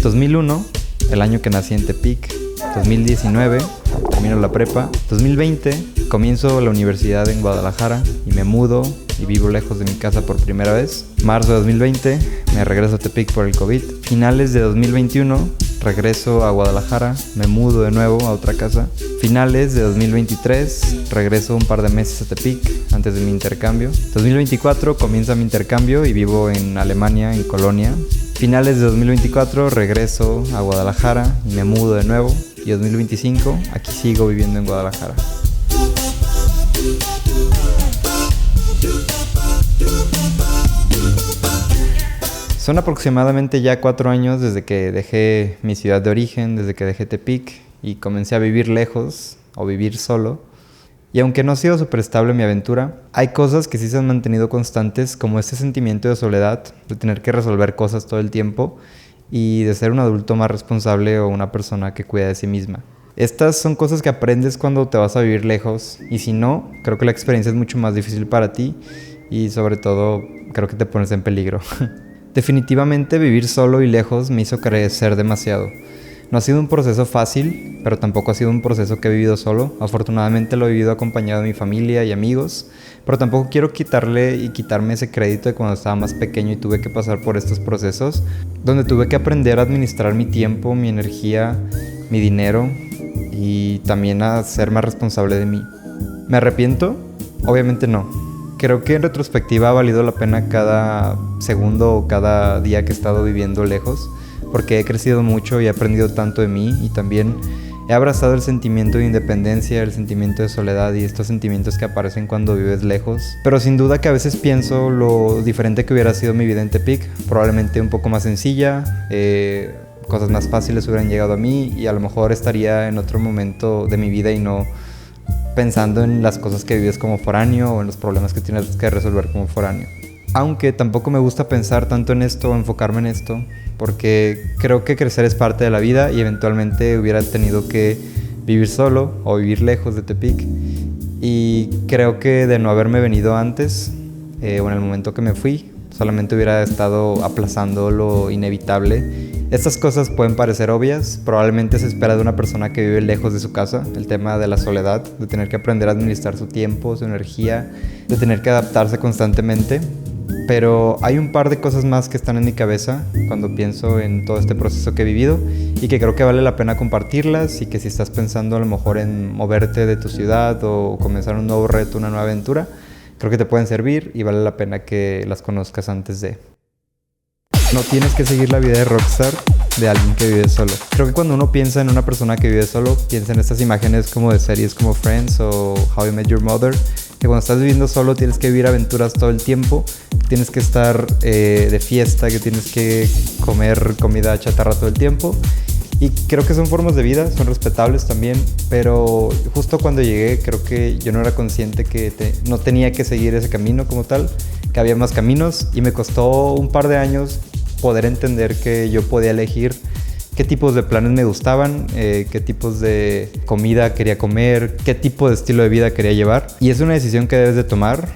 2001, el año que nací en Tepic. 2019, termino la prepa. 2020, comienzo la universidad en Guadalajara y me mudo y vivo lejos de mi casa por primera vez. Marzo de 2020, me regreso a Tepic por el COVID. Finales de 2021, regreso a Guadalajara, me mudo de nuevo a otra casa. Finales de 2023, regreso un par de meses a Tepic antes de mi intercambio. 2024 comienza mi intercambio y vivo en Alemania, en Colonia. Finales de 2024 regreso a Guadalajara y me mudo de nuevo. Y 2025 aquí sigo viviendo en Guadalajara. Son aproximadamente ya 4 años desde que dejé mi ciudad de origen, desde que dejé Tepic y comencé a vivir lejos o vivir solo. Y aunque no ha sido súper estable mi aventura, hay cosas que sí se han mantenido constantes, como este sentimiento de soledad, de tener que resolver cosas todo el tiempo y de ser un adulto más responsable o una persona que cuida de sí misma. Estas son cosas que aprendes cuando te vas a vivir lejos, y si no, creo que la experiencia es mucho más difícil para ti y sobre todo creo que te pones en peligro. Definitivamente vivir solo y lejos me hizo crecer demasiado. No ha sido un proceso fácil, pero tampoco ha sido un proceso que he vivido solo. Afortunadamente lo he vivido acompañado de mi familia y amigos, pero tampoco quiero quitarme ese crédito de cuando estaba más pequeño y tuve que pasar por estos procesos, donde tuve que aprender a administrar mi tiempo, mi energía, mi dinero y también a ser más responsable de mí. ¿Me arrepiento? Obviamente no. Creo que en retrospectiva ha valido la pena cada segundo o cada día que he estado viviendo lejos, porque he crecido mucho y he aprendido tanto de mí, y también he abrazado el sentimiento de independencia, el sentimiento de soledad y estos sentimientos que aparecen cuando vives lejos. Pero sin duda que a veces pienso lo diferente que hubiera sido mi vida en Tepic, probablemente un poco más sencilla, cosas más fáciles hubieran llegado a mí y a lo mejor estaría en otro momento de mi vida y no pensando en las cosas que vives como foráneo o en los problemas que tienes que resolver como foráneo. Aunque tampoco me gusta pensar tanto en esto o enfocarme en esto, porque creo que crecer es parte de la vida y eventualmente hubiera tenido que vivir solo o vivir lejos de Tepic. Y creo que de no haberme venido antes o en el momento que me fui, solamente hubiera estado aplazando lo inevitable. Estas cosas pueden parecer obvias, probablemente se espera de una persona que vive lejos de su casa, el tema de la soledad, de tener que aprender a administrar su tiempo, su energía, de tener que adaptarse constantemente. Pero hay un par de cosas más que están en mi cabeza cuando pienso en todo este proceso que he vivido y que creo que vale la pena compartirlas, y que si estás pensando a lo mejor en moverte de tu ciudad o comenzar un nuevo reto, una nueva aventura, creo que te pueden servir y vale la pena que las conozcas antes de. No tienes que seguir la vida de rockstar de alguien que vive solo. Creo que cuando uno piensa en una persona que vive solo, piensa en estas imágenes como de series como Friends o How I Met Your Mother, que cuando estás viviendo solo tienes que vivir aventuras todo el tiempo, tienes que estar de fiesta, que tienes que comer comida chatarra todo el tiempo. Y creo que son formas de vida, son respetables también, pero justo cuando llegué creo que yo no era consciente que no tenía que seguir ese camino como tal, que había más caminos, y me costó un par de años poder entender que yo podía elegir qué tipos de planes me gustaban, qué tipos de comida quería comer, qué tipo de estilo de vida quería llevar. Y es una decisión que debes de tomar,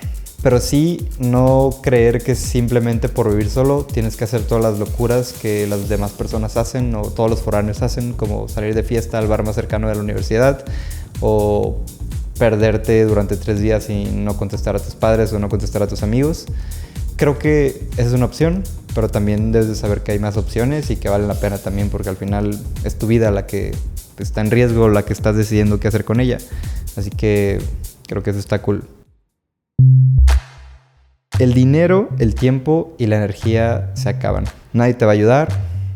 pero sí no creer que simplemente por vivir solo tienes que hacer todas las locuras que las demás personas hacen o todos los foráneos hacen, como salir de fiesta al bar más cercano de la universidad o perderte durante 3 días y no contestar a tus padres o no contestar a tus amigos. Creo que esa es una opción, pero también debes de saber que hay más opciones y que valen la pena también, porque al final es tu vida la que está en riesgo, la que estás decidiendo qué hacer con ella. Así que creo que eso está cool. El dinero, el tiempo y la energía se acaban. Nadie te va a ayudar,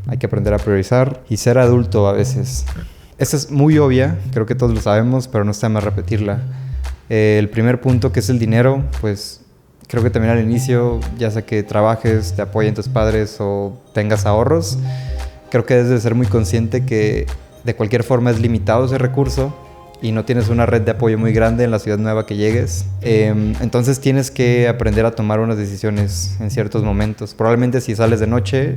hay que aprender a priorizar y ser adulto a veces. Esta es muy obvia, creo que todos lo sabemos, pero no está de más repetirla. El primer punto, que es el dinero, pues creo que también al inicio, ya sea que trabajes, te apoyen tus padres o tengas ahorros, creo que debes de ser muy consciente que de cualquier forma es limitado ese recurso y no tienes una red de apoyo muy grande en la ciudad nueva que llegues. Entonces tienes que aprender a tomar unas decisiones en ciertos momentos. Probablemente si sales de noche,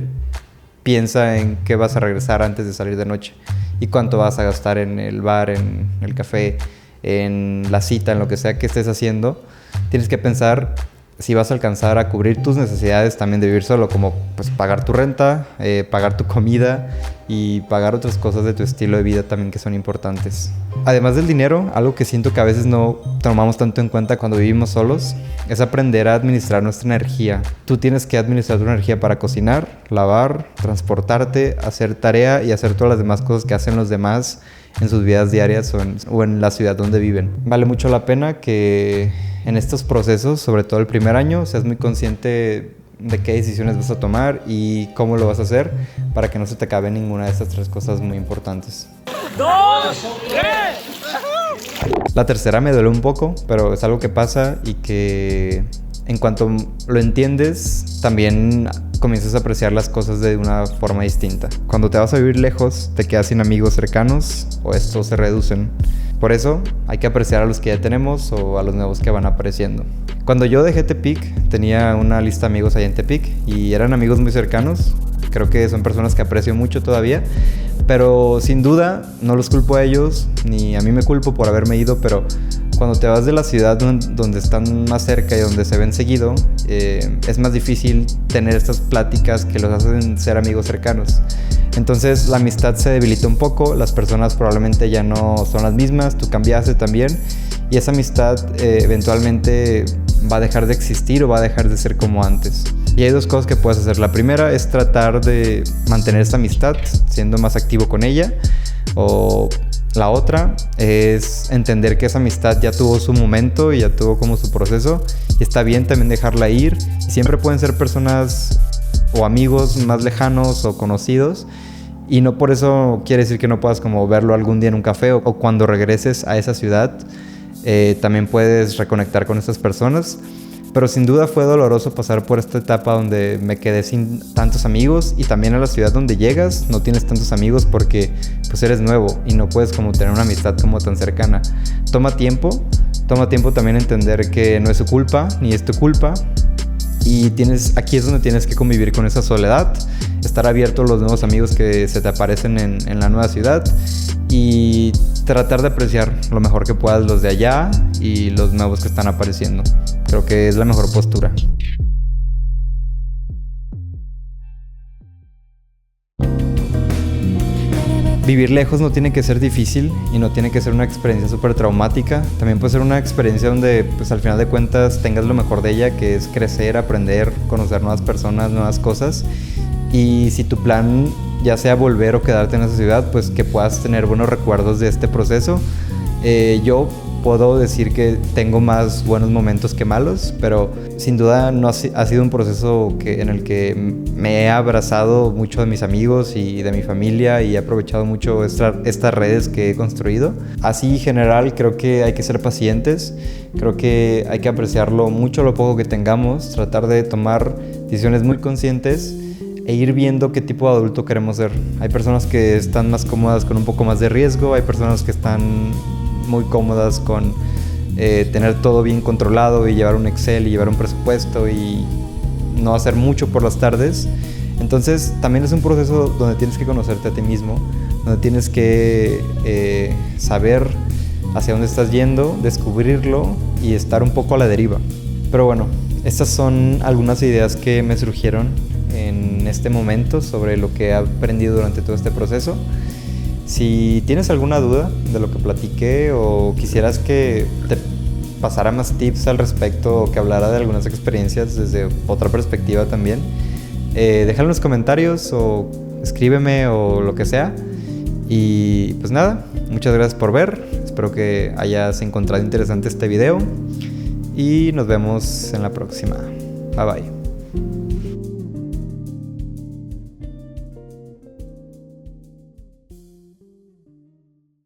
piensa en qué vas a regresar antes de salir de noche y cuánto vas a gastar en el bar, en el café, en la cita, en lo que sea que estés haciendo. Tienes que pensar si vas a alcanzar a cubrir tus necesidades también de vivir solo, como pues pagar tu renta, pagar tu comida y pagar otras cosas de tu estilo de vida también que son importantes. Además del dinero, algo que siento que a veces no tomamos tanto en cuenta cuando vivimos solos es aprender a administrar nuestra energía. Tú tienes que administrar tu energía para cocinar, lavar, transportarte, hacer tarea y hacer todas las demás cosas que hacen los demás en sus vidas diarias o en la ciudad donde viven. Vale mucho la pena que en estos procesos, sobre todo el primer año, seas muy consciente de qué decisiones vas a tomar y cómo lo vas a hacer para que no se te acabe ninguna de estas 3 cosas muy importantes. 2, 3. La tercera me duele un poco, pero es algo que pasa y que en cuanto lo entiendes, también comienzas a apreciar las cosas de una forma distinta. Cuando te vas a vivir lejos, te quedas sin amigos cercanos o estos se reducen. Por eso hay que apreciar a los que ya tenemos o a los nuevos que van apareciendo. Cuando yo dejé Tepic, tenía una lista de amigos allá en Tepic y eran amigos muy cercanos. Creo que son personas que aprecio mucho todavía, pero sin duda no los culpo a ellos, ni a mí me culpo por haberme ido, pero cuando te vas de la ciudad donde están más cerca y donde se ven seguido, es más difícil tener estas pláticas que los hacen ser amigos cercanos. Entonces la amistad se debilita un poco, las personas probablemente ya no son las mismas, tú cambiaste también y esa amistad eventualmente va a dejar de existir o va a dejar de ser como antes. Y hay 2 cosas que puedes hacer. La primera es tratar de mantener esta amistad siendo más activo con ella, o la otra es entender que esa amistad ya tuvo su momento y ya tuvo como su proceso y está bien también dejarla ir. Y siempre pueden ser personas o amigos más lejanos o conocidos y no por eso quiere decir que no puedas como verlo algún día en un café o cuando regreses a esa ciudad también puedes reconectar con esas personas. Pero sin duda fue doloroso pasar por esta etapa donde me quedé sin tantos amigos y también a la ciudad donde llegas no tienes tantos amigos porque pues eres nuevo y no puedes como tener una amistad como tan cercana. Toma tiempo también entender que no es su culpa ni es tu culpa y aquí es donde tienes que convivir con esa soledad, estar abierto a los nuevos amigos que se te aparecen en la nueva ciudad y tratar de apreciar lo mejor que puedas los de allá y los nuevos que están apareciendo. Creo que es la mejor postura. Vivir lejos no tiene que ser difícil y no tiene que ser una experiencia súper traumática. También puede ser una experiencia donde pues al final de cuentas tengas lo mejor de ella, que es crecer, aprender, conocer nuevas personas, nuevas cosas. Y si tu plan ya sea volver o quedarte en esa ciudad, pues que puedas tener buenos recuerdos de este proceso. Yo puedo decir que tengo más buenos momentos que malos, pero sin duda no ha sido un proceso en el que me he abrazado mucho de mis amigos y de mi familia y he aprovechado mucho estas redes que he construido. Así en general creo que hay que ser pacientes, creo que hay que apreciarlo mucho lo poco que tengamos, tratar de tomar decisiones muy conscientes e ir viendo qué tipo de adulto queremos ser. Hay personas que están más cómodas con un poco más de riesgo, hay personas que están muy cómodas con tener todo bien controlado y llevar un Excel y llevar un presupuesto y no hacer mucho por las tardes. Entonces también es un proceso donde tienes que conocerte a ti mismo, donde tienes que saber hacia dónde estás yendo, descubrirlo y estar un poco a la deriva. Pero bueno, estas son algunas ideas que me surgieron en este momento sobre lo que he aprendido durante todo este proceso. Si tienes alguna duda de lo que platiqué o quisieras que te pasara más tips al respecto o que hablara de algunas experiencias desde otra perspectiva también, déjalo en los comentarios o escríbeme o lo que sea. Y pues nada, muchas gracias por ver. Espero que hayas encontrado interesante este video y nos vemos en la próxima. Bye bye.